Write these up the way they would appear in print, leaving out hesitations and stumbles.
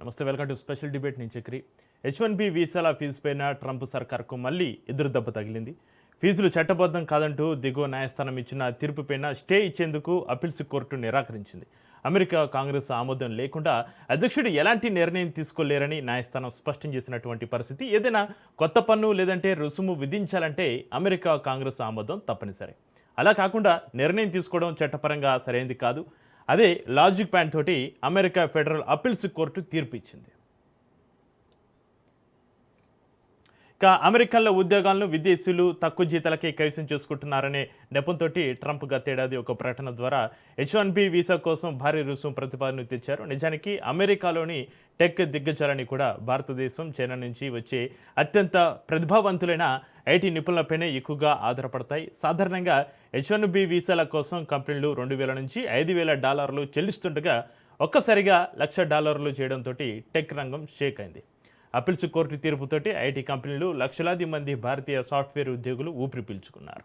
నమస్తే, welcome to special debate. నేను Chakri. H1B వీసాల fee పైన ట్రంప్ సర్కార్కు మళ్ళీ ఎదురు దెబ్బ తగిలింది. ఫీజులు చట్టబద్ధం కాదంటూ దిగువ న్యాయస్థానం ఇచ్చిన తీర్పుపైన స్టే ఇచ్చేందుకు అపీల్స్ కోర్టు నిరాకరించింది. అమెరికా కాంగ్రెస్ ఆమోదం లేకుండా అధ్యక్షుడు ఎలాంటి నిర్ణయం తీసుకోలేరని న్యాయస్థానం స్పష్టం చేసినటువంటి పరిస్థితి. ఏదైనా కొత్త పన్ను లేదంటే రుసుము విధించాలంటే అమెరికా కాంగ్రెస్ ఆమోదం తప్పనిసరి. అలా కాకుండా నిర్ణయం తీసుకోవడం చట్టపరంగా సరైనది కాదు. అదే లాజిక్ పాయింట్ తోటి అమెరికా ఫెడరల్ అపీల్స్ కోర్టు తీర్పు ఇచ్చింది. ఇక అమెరికాలో ఉద్యోగాలను విదేశీయులు తక్కువ జీతాలకే కైవసం చేసుకుంటున్నారనే నెపంతో ట్రంప్ గతేడాది ఒక ప్రకటన ద్వారా H1B వీసా కోసం భారీ రుసుము ప్రతిపాదన తెచ్చారు. నిజానికి అమెరికాలోని టెక్ దిగ్గజాలని కూడా భారతదేశం, చైనా నుంచి వచ్చే అత్యంత ప్రతిభావంతులైన ఐటీ నిపుణులపైనే ఎక్కువగా ఆధారపడతాయి. సాధారణంగా H1B వీసాల కోసం కంపెనీలు $2,000 నుంచి $5,000 చెల్లిస్తుండగా ఒక్కసారిగా $1,00,000 చేయడంతో టెక్ రంగం షేక్ అయింది. అపీల్స్ కోర్టు తీర్పుతోటి ఐటీ కంపెనీలు, లక్షలాది మంది భారతీయ సాఫ్ట్వేర్ ఉద్యోగులు ఊపిరి పీల్చుకున్నారు.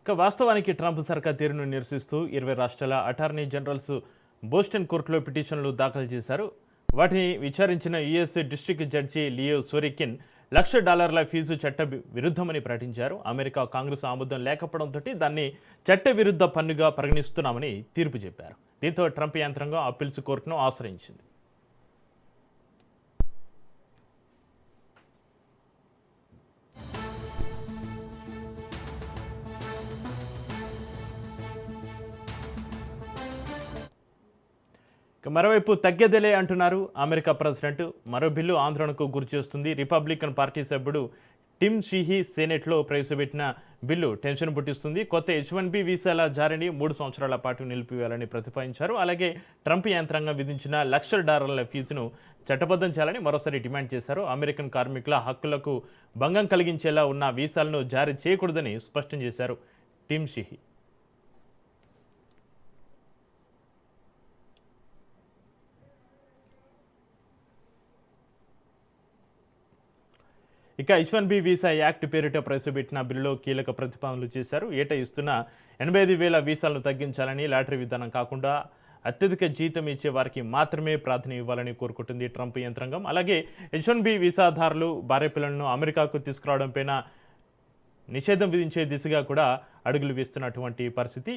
ఇక వాస్తవానికి ట్రంప్ సర్కార్ తీరును నిరసిస్తూ 20 రాష్ట్రాల అటార్నీ జనరల్స్ బోస్టన్ కోర్టులో పిటిషన్లు దాఖలు చేశారు. వాటిని విచారించిన US district judge Leo Sorokin $1,00,000 fees చట్ట విరుద్ధమని ప్రకటించారు. అమెరికా కాంగ్రెస్ ఆమోదం లేకపోవడంతో దాన్ని చట్ట విరుద్ధ పన్నుగా పరిగణిస్తున్నామని తీర్పు చెప్పారు. దీంతో ట్రంప్ యంత్రాంగం అప్పీల్స్ కోర్టును ఆశ్రయించింది. మరోవైపు తగ్గేదేలే అంటున్నారు అమెరికా ప్రెసిడెంట్. మరో బిల్లు ఆందోళనకు గురిచేస్తుంది. రిపబ్లికన్ పార్టీ సభ్యుడు టిమ్ షీహీ సెనెట్లో ప్రవేశపెట్టిన బిల్లు టెన్షన్ పుట్టిస్తుంది. కొత్త H1B వీసాల జారీని 3 సంవత్సరాల పాటు నిలిపివేయాలని ప్రతిపాదించారు. అలాగే ట్రంప్ యంత్రాంగం విధించిన $1,00,000 ఫీజును చట్టబద్ధం చేయాలని మరోసారి డిమాండ్ చేశారు. అమెరికన్ కార్మికుల హక్కులకు భంగం కలిగించేలా ఉన్న వీసాలను జారీ చేయకూడదని స్పష్టం చేశారు టిమ్ షీహీ. ఇక H1B వీసా యాక్ట్ పేరిట ప్రవేశపెట్టిన బిల్లులో కీలక ప్రతిపాదనలు చేశారు. ఏటా ఇస్తున్న 85,000 వీసాలను తగ్గించాలని, లాటరీ విధానం కాకుండా అత్యధిక జీతం ఇచ్చే వారికి మాత్రమే ప్రాధాన్యం ఇవ్వాలని కోరుకుంటుంది ట్రంప్ యంత్రాంగం. అలాగే H1B వీసాదారులు భార్య పిల్లలను అమెరికాకు తీసుకురావడంపైన నిషేధం విధించే దిశగా కూడా అడుగులు వేస్తున్నటువంటి పరిస్థితి.